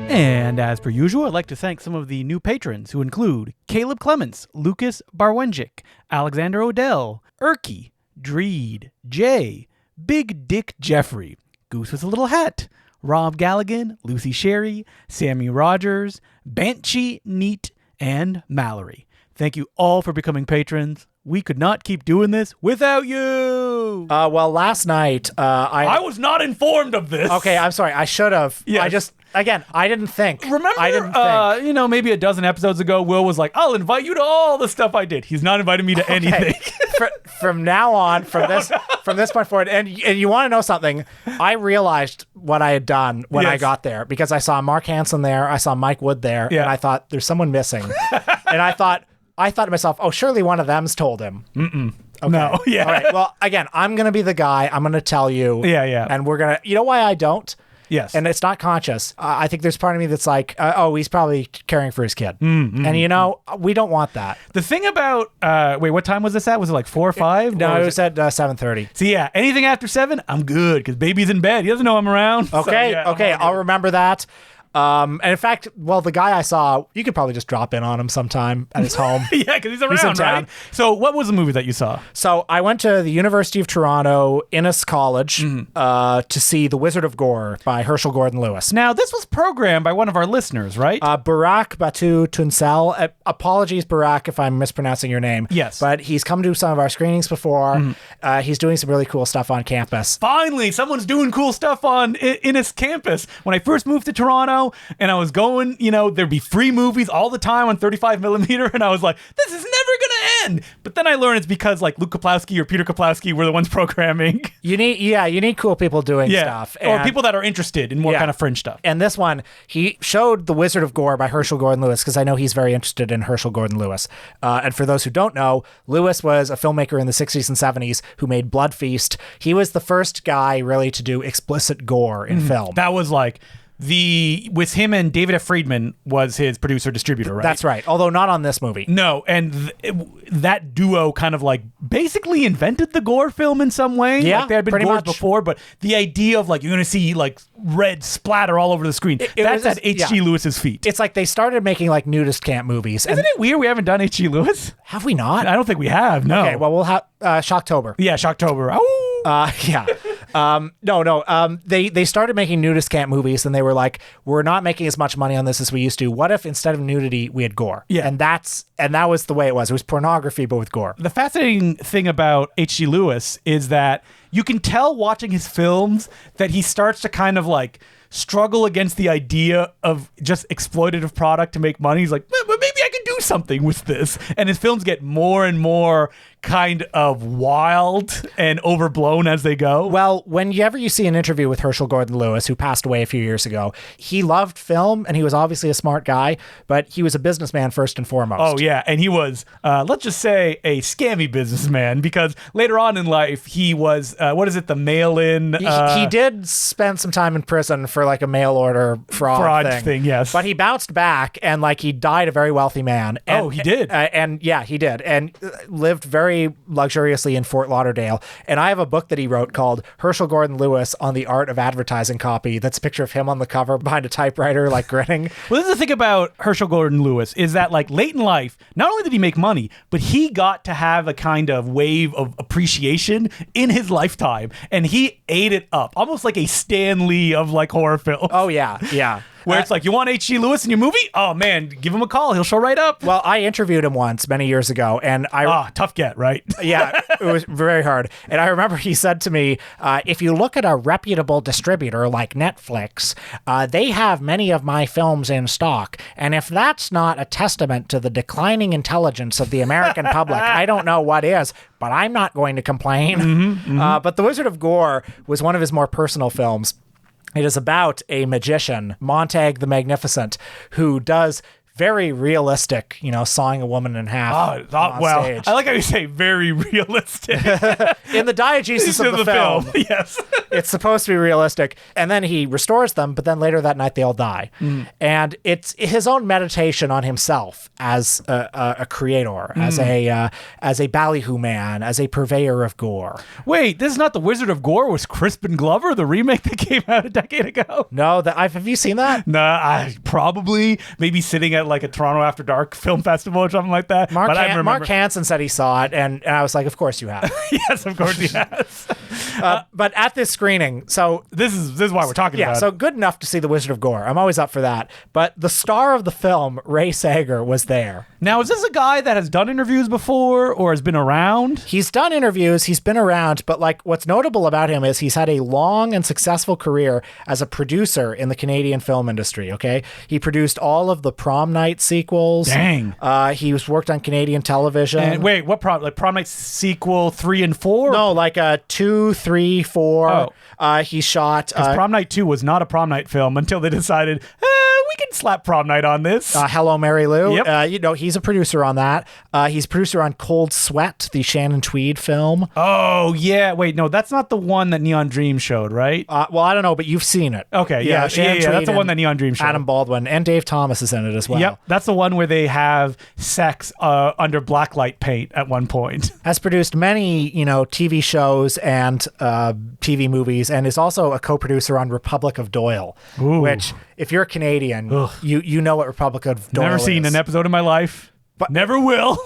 And as per usual, I'd like to thank some of the new patrons who include Caleb Clements, Lucas Barwenjik, Alexander Odell, Erky, Dreed, Jay, Big Dick Jeffrey, Goose with a Little Hat, Rob Galligan, Lucy Sherry, Sammy Rogers, Banshee, Neat, and Mallory. Thank you all for becoming patrons. We could not keep doing this without you. Well, last night, I was not informed of this. Okay, I'm sorry. I should have. Yes. I didn't think. Remember, maybe a dozen episodes ago, Will was like, I'll invite you to all the stuff I did. He's not invited me to anything. From now on, from this point forward, and you want to know something, I realized what I had done when I got there, because I saw Mark Hansen there, I saw Mike Wood there, and I thought, there's someone missing. And I thought to myself, oh, surely one of them's told him. Okay. No, yeah. All right, well, again, I'm going to be the guy. I'm going to tell you. Yeah. And we're going to, you know why I don't? Yes. And it's not conscious. I think there's part of me that's like, he's probably caring for his kid. And, we don't want that. The thing about, what time was this at? Was it like 4 or 5? No, it was at 7:30. So yeah, anything after 7, I'm good, because baby's in bed. He doesn't know I'm around. Okay, so, yeah, I'll remember that. And in fact, the guy I saw, you could probably just drop in on him sometime at his home. Yeah, because he's around, in town. right? So what was the movie that you saw? So I went to the University of Toronto, Innis College, to see The Wizard of Gore by Herschel Gordon Lewis. Now, this was programmed by one of our listeners, right? Barak Batu Tunsel. Apologies, Barak, if I'm mispronouncing your name. Yes. But he's come to some of our screenings before. He's doing some really cool stuff on campus. Finally, someone's doing cool stuff on Innis campus. When I first moved to Toronto, and I was going, there'd be free movies all the time on 35 millimeter, and I was like, this is never gonna end. But then I learned it's because like Luke Kaplowski or Peter Kaplowski were the ones programming. You need cool people doing stuff, or people that are interested in more kind of fringe stuff. And this one, he showed The Wizard of Gore by Herschel Gordon Lewis, because I know he's very interested in Herschel Gordon Lewis. And for those who don't know, Lewis was a filmmaker in the 60s and 70s who made Blood Feast. He was the first guy really to do explicit gore in film. That was like with him, and David F. Friedman was his producer distributor, right? That's right. Although not on this movie. No, and that duo kind of like basically invented the gore film in some way. Yeah, like there had been pretty gore much before, but the idea of like you're going to see like red splatter all over the screen, that's at H.G. Lewis's feet. It's like they started making like nudist camp movies. Isn't it weird we haven't done H.G. Lewis? Have we not? I don't think we have, no. Okay, well, we'll have Shocktober. Yeah, Shocktober. Oh! Yeah. No. They started making nudist camp movies, and they were like, we're not making as much money on this as we used to. What if instead of nudity we had gore? Yeah. And that was the way it was. It was pornography, but with gore. The fascinating thing about H.G. Lewis is that you can tell watching his films that he starts to kind of like struggle against the idea of just exploitative product to make money. He's like, but maybe I can do something with this. And his films get more and more kind of wild and overblown as they go. Well, whenever you see an interview with Herschel Gordon Lewis, who passed away a few years ago, he loved film and he was obviously a smart guy, but he was a businessman first and foremost. Oh, yeah. And he was, let's just say, a scammy businessman, because later on in life, he was, the mail-in? He did spend some time in prison for like a mail order fraud thing, yes. But he bounced back and like he died a very wealthy man. And, he did? He did. And lived very luxuriously in Fort Lauderdale. And I have a book that he wrote called Herschel Gordon Lewis on the Art of Advertising Copy. That's a picture of him on the cover behind a typewriter, like grinning. Well, this is the thing about Herschel Gordon Lewis, is that like late in life, not only did he make money, but he got to have a kind of wave of appreciation in his lifetime. And he ate it up, almost like a Stan Lee of like horror films. Oh, yeah. Where it's like, you want H.G. Lewis in your movie? Oh, man, give him a call. He'll show right up. Well, I interviewed him once many years ago, and tough get, right? Yeah, it was very hard. And I remember he said to me, if you look at a reputable distributor like Netflix, they have many of my films in stock. And if that's not a testament to the declining intelligence of the American public, I don't know what is. But I'm not going to complain. But The Wizard of Gore was one of his more personal films. It is about a magician, Montag the Magnificent, who does very realistic, sawing a woman in half on stage. I like how you say very realistic. In the diegesis of the film. Yes. It's supposed to be realistic. And then he restores them, but then later that night they all die. And it's his own meditation on himself as a creator, as a ballyhoo man, as a purveyor of gore. Wait, this is not The Wizard of Gore. Was Crispin Glover, the remake that came out a decade ago? No, have you seen that? Nah, I probably maybe sitting at like a Toronto After Dark film festival or something like that. Mark Hansen said he saw it, and I was like, of course you have. Yes, of course he has. But at this screening, so this is why we're talking about it. So good enough to see The Wizard of Gore. I'm always up for that. But the star of the film, Ray Sager, was there. Now, is this a guy that has done interviews before or has been around? He's done interviews, he's been around, but like what's notable about him is he's had a long and successful career as a producer in the Canadian film industry, okay? He produced all of the Prom Night sequels. Dang. He was worked on Canadian television. And wait, what prom? Like Prom Night sequel 3 and 4? No, like 2, 3, 4. He shot... Prom Night 2 was not a prom night film until they decided, we can slap Prom Night on this. Hello, Mary Lou. Yep. He's a producer on that. He's a producer on Cold Sweat, the Shannon Tweed film. Oh, yeah. Wait, no, that's not the one that Neon Dream showed, right? Well, I don't know, but you've seen it. Okay, yeah. Shannon Tweed, that's the one that Neon Dream showed. Adam Baldwin, and Dave Thomas is in it as well. Yep, that's the one where they have sex under blacklight paint at one point. Has produced many, TV shows and TV movies, and is also a co-producer on Republic of Doyle, which, if you're a Canadian, you know what Republic of Doyle is. Never seen an episode in my life. But never will.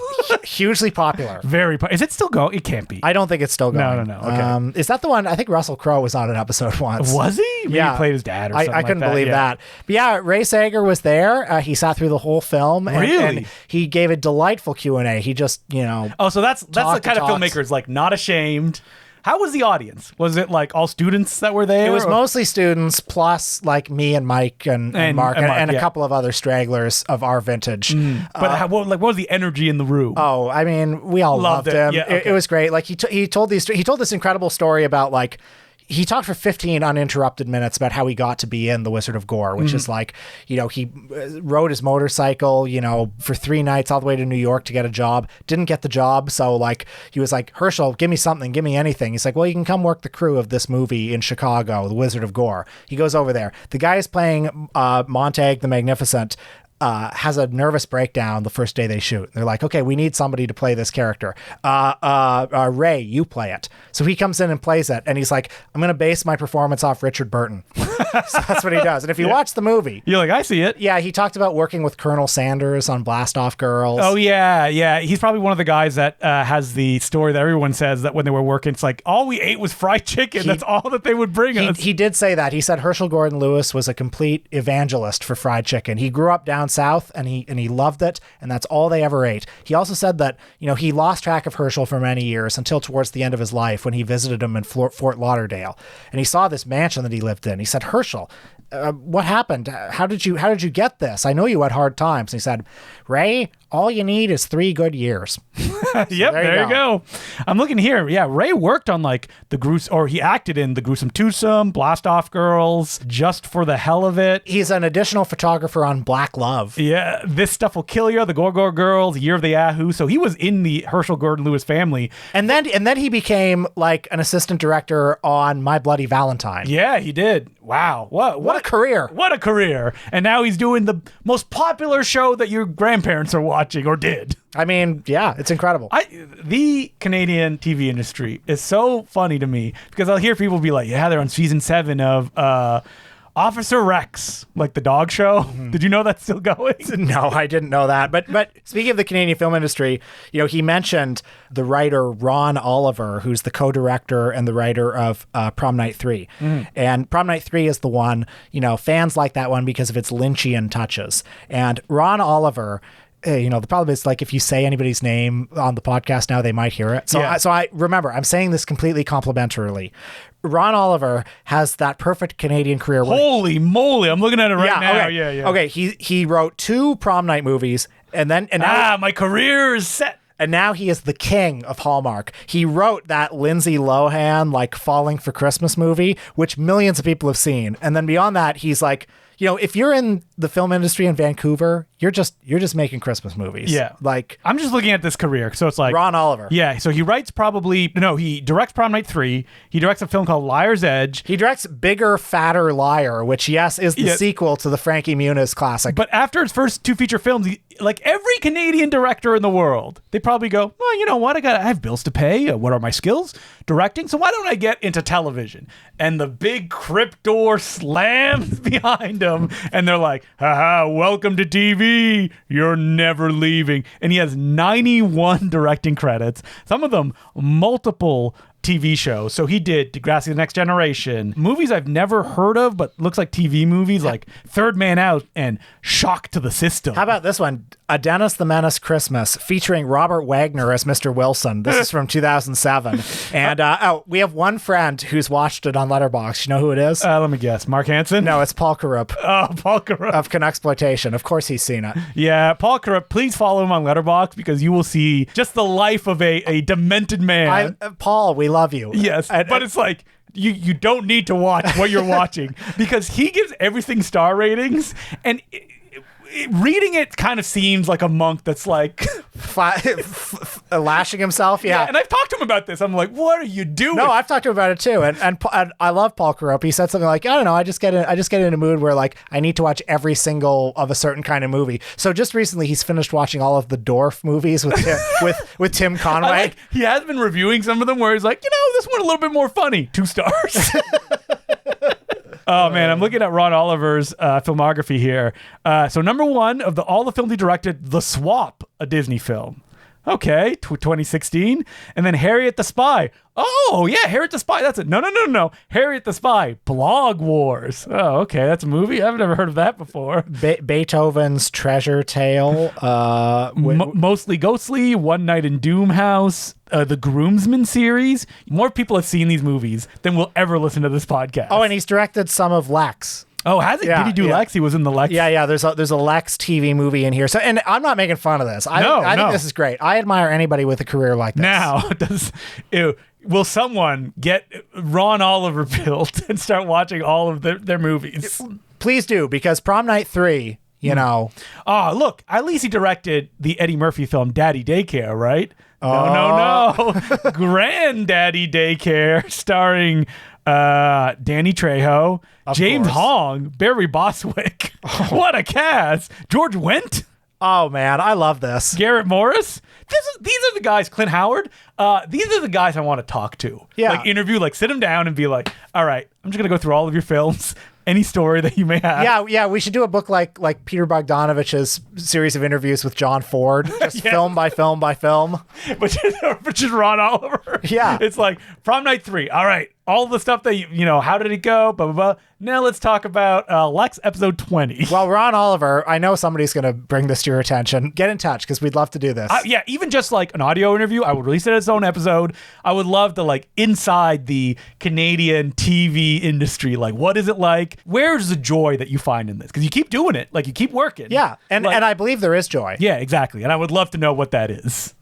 Hugely popular. Very popular. Is it still going? It can't be. I don't think it's still going. No. Okay. Is that the one? I think Russell Crowe was on an episode once. Was he? Maybe he played his dad or something I couldn't like believe that. But yeah, Ray Sager was there. He sat through the whole film. And he gave a delightful Q&A. He just, Oh, so that's the kind of filmmakers, like, not ashamed. How was the audience? Was it like all students that were there? It was mostly students, plus like me and Mike and Mark and a couple of other stragglers of our vintage. But what was the energy in the room? Oh, I mean, we all loved him. Yeah, okay. It was great. Like he told this incredible story about like. He talked for 15 uninterrupted minutes about how he got to be in The Wizard of Gore, which is like, he rode his motorcycle, for 3 nights all the way to New York to get a job. Didn't get the job. So like, he was like, Herschel, give me something, give me anything. He's like, well, you can come work the crew of this movie in Chicago, The Wizard of Gore. He goes over there. The guy is playing Montag the Magnificent. Has a nervous breakdown the first day they shoot. They're like, okay, we need somebody to play this character. Ray, you play it. So he comes in and plays it, and he's like, I'm going to base my performance off Richard Burton. So that's what he does. And if you watch the movie, You're like, I see it. yeah, he talked about working with Colonel Sanders on Blast Off Girls. Oh, yeah. He's probably one of the guys that has the story that everyone says that when they were working, it's like, all we ate was fried chicken. That's all that they would bring us. He did say that. He said Herschel Gordon Lewis was a complete evangelist for fried chicken. He grew up down south and he loved it, and that's all they ever ate. He also said that, he lost track of Herschel for many years until towards the end of his life when he visited him in Fort Lauderdale. And he saw this mansion that he lived in. He said, Herschel, what happened? How did you get this? I know you had hard times. And he said, Ray, all you need is 3 good years. Yep, there you go. I'm looking here. Yeah, Ray worked on like he acted in The Gruesome Twosome, Blast Off Girls, Just for the Hell of It. He's an additional photographer on Black Love. Yeah, This Stuff Will Kill You, The Gore Girls, Year of the Yahoo. So he was in the Herschel Gordon Lewis family. And then he became like an assistant director on My Bloody Valentine. Yeah, he did. Wow. What a career. What a career. And now he's doing the most popular show that your grandparents are watching or did. I mean, yeah, it's incredible. The Canadian TV industry is so funny to me because I'll hear people be like, yeah, they're on season 7 of Officer Rex, like the dog show. Mm-hmm. Did you know that's still going? No, I didn't know that. But speaking of the Canadian film industry, he mentioned the writer Ron Oliver, who's the co-director and the writer of Prom Night 3. Mm-hmm. And Prom Night 3 is the one, fans like that one because of its Lynchian touches. And Ron Oliver, the problem is like if you say anybody's name on the podcast now, they might hear it. So, yeah. I remember, I'm saying this completely complimentarily. Ron Oliver has that perfect Canadian career. Holy moly! I'm looking at it right now. Okay. Yeah. Okay, he wrote 2 Prom Night movies, and now my career is set. And now he is the king of Hallmark. He wrote that Lindsay Lohan like Falling for Christmas movie, which millions of people have seen. And then beyond that, he's like, if you're in the film industry in Vancouver, you're just making Christmas movies. Yeah. Like, I'm just looking at this career. So it's like Ron Oliver. Yeah. So he he directs Prom Night 3. He directs a film called Liar's Edge. He directs Bigger, Fatter, Liar, which, yes, is the sequel to the Frankie Muniz classic. But after his first 2 feature films, like every Canadian director in the world, they probably go, well, you know what? I have bills to pay. What are my skills? Directing. So why don't I get into television? And the big crypt door slams behind him. And they're like, haha, welcome to TV. You're never leaving. And he has 91 directing credits. Some of them multiple TV shows. So he did Degrassi: The Next Generation, movies I've never heard of, but looks like TV movies like Third Man Out and Shock to the System. How about this one? A Dennis the Menace Christmas, featuring Robert Wagner as Mr. Wilson. This is from 2007. And we have one friend who's watched it on Letterboxd. You know who it is? Let me guess. Mark Hansen? No, it's Paul Carup. Oh, Paul Carup. Of Conexploitation. Of course he's seen it. Yeah, Paul Carup, please follow him on Letterboxd because you will see just the life of a demented man. Paul, we love you. Yes, but it's like, you don't need to watch what you're watching because he gives everything star ratings, and reading it kind of seems like a monk that's like lashing himself. Yeah. And I've talked to him about this. I'm like, what are you doing? No, I've talked to him about it too. And I love Paul Carup. He said something like, I don't know, I just get in a mood where like I need to watch every single of a certain kind of movie. So just recently he's finished watching all of the Dorf movies with Tim Conway. Like, he has been reviewing some of them where he's like, this one a little bit more funny. 2 stars. Oh man, I'm looking at Ron Oliver's filmography here. So number 1 of all the films he directed, The Swap, a Disney film. Okay, 2016. And then Harriet the Spy. Oh, yeah, Harriet the Spy. That's it. No. Harriet the Spy, Blog Wars. Oh, okay, that's a movie. I've never heard of that before. Beethoven's Treasure Tale. Mostly Ghostly, One Night in Doom House, the Groomsman series. More people have seen these movies than will ever listen to this podcast. Oh, and he's directed some of Lex. Oh, has he? Did he do Lex? He was in the Lex. Yeah. There's a Lex TV movie in here. So, and I'm not making fun of this. I think this is great. I admire anybody with a career like this. Now, will someone get Ron Oliver built and start watching all of their movies? Please do, because Prom Night 3, Oh, look, at least he directed the Eddie Murphy film Daddy Daycare, right? No. Granddaddy Daycare, starring Danny Trejo, James Hong, Barry Bostwick. What a cast. George Wendt. Oh, man, I love this. Garrett Morris. These are the guys, Clint Howard. These are the guys I want to talk to. Yeah. Like interview, like sit them down and be like, all right, I'm just going to go through all of your films. any story that you may have. Yeah, we should do a book like Peter Bogdanovich's series of interviews with John Ford, just film by film by film. But just Ron Oliver. Yeah. It's like prom night 3. All right. All the stuff that, how did it go? Blah, blah, blah. Now let's talk about Lex episode 20. Well, Ron Oliver, I know somebody's going to bring this to your attention. Get in touch because we'd love to do this. Yeah, even just like an audio interview, I would release it as its own episode. I would love to like inside the Canadian TV industry. Like, what is it like? Where's the joy that you find in this? Because you keep doing it. Like, you keep working. Yeah, and I believe there is joy. Yeah, exactly. And I would love to know what that is.